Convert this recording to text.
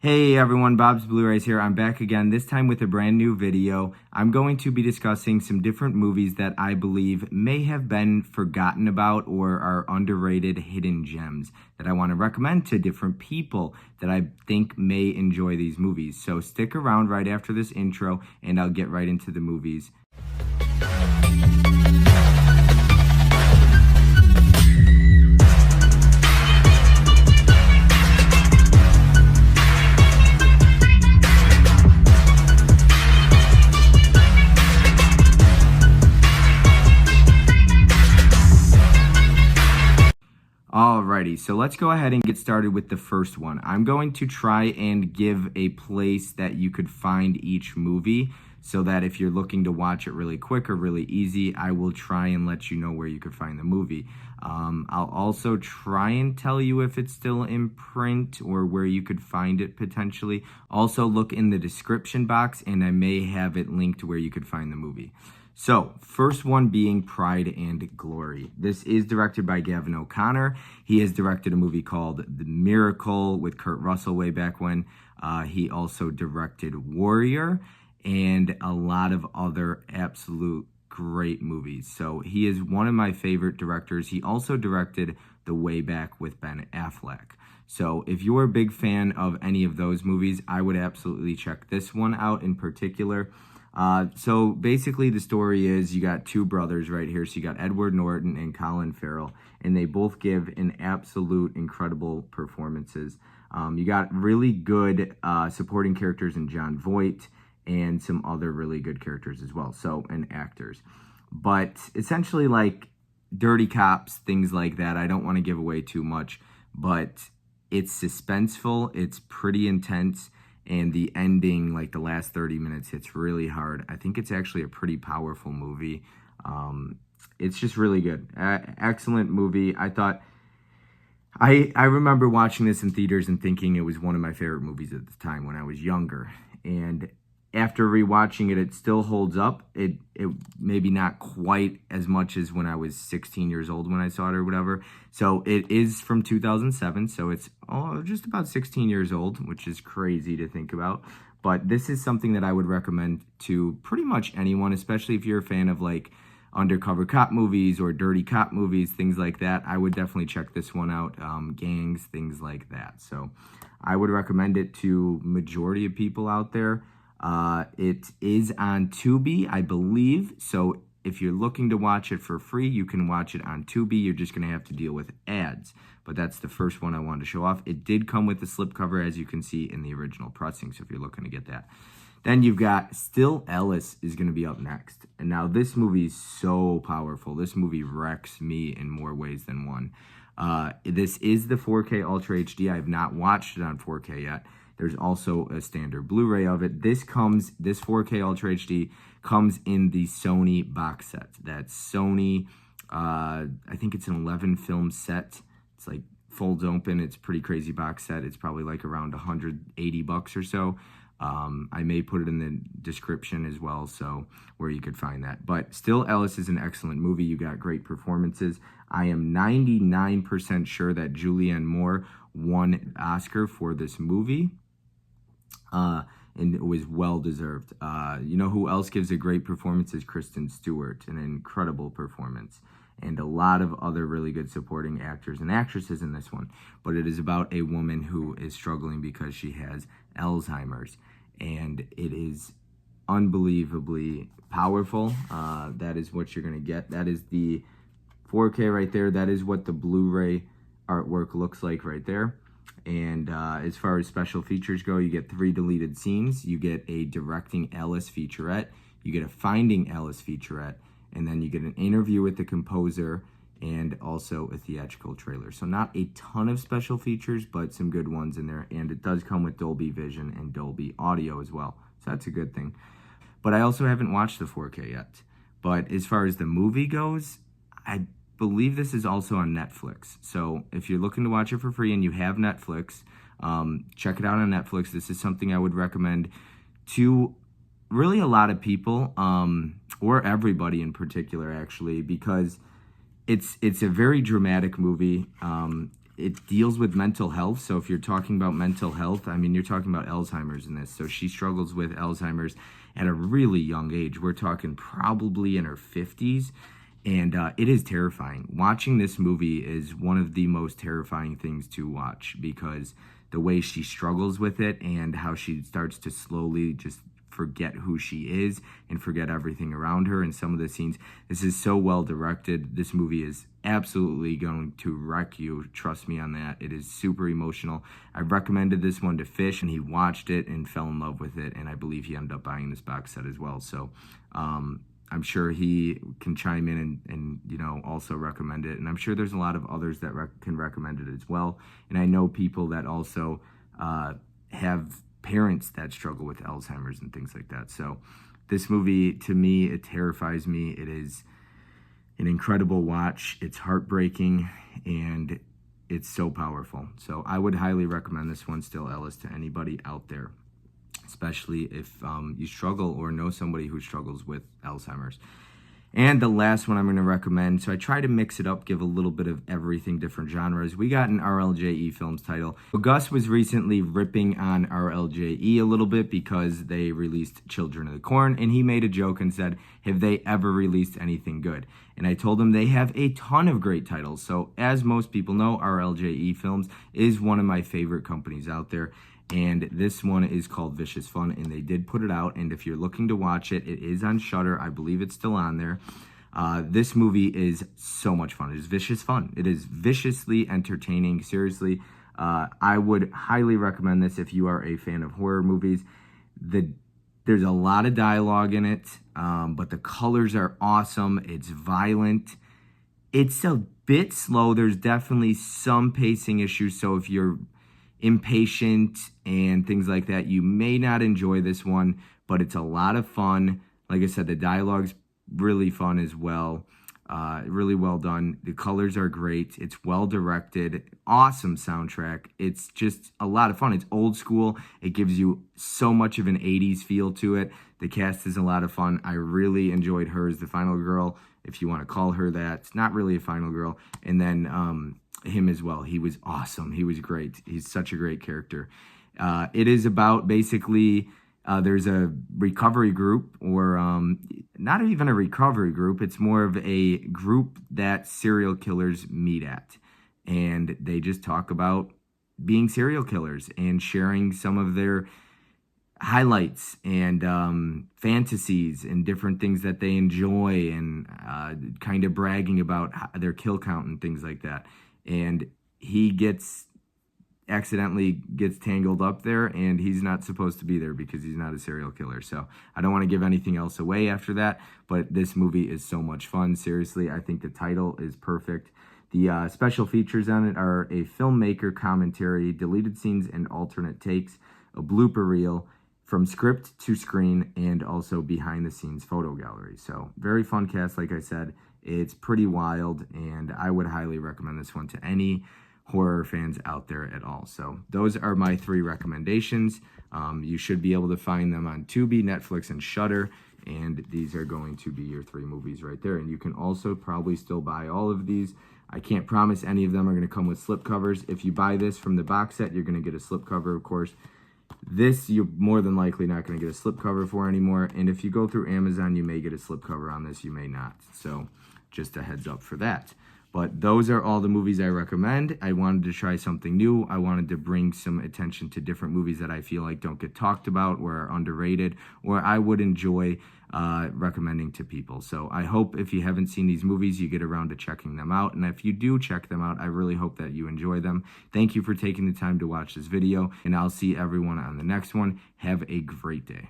Hey everyone, Bob's Blu-rays here. I'm back again, this time with a brand new video. I'm going to be discussing some different movies that I believe may have been forgotten about or are underrated hidden gems that I want to recommend to different people that I think may enjoy these movies. So stick around right after this intro and I'll get right into the movies. Alrighty, so let's go ahead and get started with the first one. I'm going to try and give a place that you could find each movie so that if you're looking to watch it really quick or really easy, I will try and let you know where you could find the movie. I'll also try and tell you if it's still in print or where you could find it potentially. Also look in the description box and I may have it linked where you could find the movie. So, first one being Pride and Glory. This is directed by Gavin O'Connor. He has directed a movie called The Miracle with Kurt Russell way back when. He also directed Warrior and a lot of other absolute great movies. So, he is one of my favorite directors. He also directed The Way Back with Ben Affleck. So, if you're a big fan of any of those movies, I would absolutely check this one out in particular. So basically the story is you got two brothers right here. So you got Edward Norton and Colin Farrell, and they both give an absolute incredible performances. You got really good supporting characters in Jon Voight and some other really good characters as well. So, and actors. But essentially like dirty cops, things like that. I don't want to give away too much, but it's suspenseful. It's pretty intense. And the ending, like the last 30 minutes, hits really hard. I think it's actually a pretty powerful movie. It's just really good. Excellent movie. I remember watching this in theaters and thinking it was one of my favorite movies at the time when I was younger. And after rewatching it, it still holds up. It maybe not quite as much as when I was 16 years old when I saw it or whatever. So it is from 2007, so it's just about 16 years old, which is crazy to think about. But this is something that I would recommend to pretty much anyone, especially if you're a fan of like undercover cop movies or dirty cop movies, things like that. I would definitely check this one out, gangs, things like that. So I would recommend it to majority of people out there. It is on Tubi, I believe. So if you're looking to watch it for free, you can watch it on Tubi. You're just going to have to deal with ads. But that's the first one I wanted to show off. It did come with the slipcover, as you can see in the original pressing. So if you're looking to get that. Then you've got Still Ellis is going to be up next. And now this movie is so powerful. This movie wrecks me in more ways than one. This is the 4K Ultra HD. I have not watched it on 4K yet. There's also a standard Blu-ray of it. This 4K Ultra HD comes in the Sony box set. That's Sony, I think it's an 11 film set. It's like folds open. It's a pretty crazy box set. It's probably like around $180 or so. I may put it in the description as well, so where you could find that. But Still Ellis is an excellent movie. You got great performances. I am 99% sure that Julianne Moore won an Oscar for this movie. And it was well-deserved. You know who else gives a great performance is Kristen Stewart, an incredible performance. And a lot of other really good supporting actors and actresses in this one. But it is about a woman who is struggling because she has Alzheimer's. And it is unbelievably powerful. That is what you're going to get. That is the 4K right there. That is what the Blu-ray artwork looks like right there. And as far as special features go, you get 3 deleted scenes, you get a Directing Ellis featurette, you get a Finding Ellis featurette, and then you get an interview with the composer and also a theatrical trailer. So not a ton of special features, but some good ones in there. And it does come with Dolby Vision and Dolby Audio as well. So that's a good thing. But I also haven't watched the 4K yet. But as far as the movie goes, I believe this is also on Netflix. So if you're looking to watch it for free and you have Netflix, check it out on Netflix. This is something I would recommend to really a lot of people, or everybody in particular, actually, because it's a very dramatic movie. it deals with mental health. So if you're talking about mental health, I mean, you're talking about Alzheimer's in this. So she struggles with Alzheimer's at a really young age. We're talking probably in her 50s. And it is terrifying. Watching this movie is one of the most terrifying things to watch, because the way she struggles with it and how she starts to slowly just forget who she is and forget everything around her in some of the scenes. This is so well directed. This movie is absolutely going to wreck you. Trust me on that. It is super emotional. I recommended this one to Fish, and he watched it and fell in love with it, and I believe he ended up buying this box set as well. So I'm sure he can chime in and you know, also recommend it. And I'm sure there's a lot of others that can recommend it as well. And I know people that also have parents that struggle with Alzheimer's and things like that. So this movie, to me, it terrifies me. It is an incredible watch. It's heartbreaking, and it's so powerful. So I would highly recommend this one still, Ellis, to anybody out there, especially if you struggle or know somebody who struggles with Alzheimer's. And the last one I'm going to recommend, so I try to mix it up, give a little bit of everything, different genres. We got an RLJE Films title. Gus was recently ripping on RLJE a little bit because they released Children of the Corn, and he made a joke and said, have they ever released anything good? And I told him they have a ton of great titles. So as most people know, RLJE Films is one of my favorite companies out there. And this one is called Vicious Fun, and they did put it out. And if you're looking to watch it, it is on Shudder. I believe it's still on there. This movie is so much fun. It is vicious fun. It is viciously entertaining. Seriously, I would highly recommend this if you are a fan of horror movies. There's a lot of dialogue in it, but the colors are awesome. It's violent. It's a bit slow. There's definitely some pacing issues. So if you're impatient and things like that, you may not enjoy this one, but it's a lot of fun. Like I said, the dialogue's really fun as well. Really well done. The colors are great. It's well directed. Awesome soundtrack. It's just a lot of fun. It's old school. It gives you so much of an 80s feel to it. The cast is a lot of fun. I really enjoyed her as the final girl, if you want to call her that. It's not really a final girl. And then him as well. He was awesome. He was great. He's such a great character. It is about basically there's a recovery group, or not even a recovery group. It's more of a group that serial killers meet at. And they just talk about being serial killers and sharing some of their highlights and fantasies and different things that they enjoy, and kind of bragging about their kill count and things like that. And he accidentally gets tangled up there, and he's not supposed to be there because he's not a serial killer. So I don't want to give anything else away after that, but this movie is so much fun. Seriously, I think the title is perfect. The special features on it are a filmmaker commentary, deleted scenes and alternate takes, a blooper reel, from script to screen, and also behind the scenes photo gallery. So very fun cast, like I said. It's pretty wild, and I would highly recommend this one to any horror fans out there at all. So those are my 3 recommendations. You should be able to find them on Tubi, Netflix, and Shudder, and these are going to be your 3 movies right there. And you can also probably still buy all of these. I can't promise any of them are going to come with slipcovers. If you buy this from the box set, you're going to get a slipcover, of course. This, you're more than likely not going to get a slipcover for anymore. And if you go through Amazon, you may get a slipcover on this. You may not. So just a heads up for that. But those are all the movies I recommend. I wanted to try something new. I wanted to bring some attention to different movies that I feel like don't get talked about or are underrated, or I would enjoy recommending to people. So I hope if you haven't seen these movies, you get around to checking them out. And if you do check them out, I really hope that you enjoy them. Thank you for taking the time to watch this video, and I'll see everyone on the next one. Have a great day.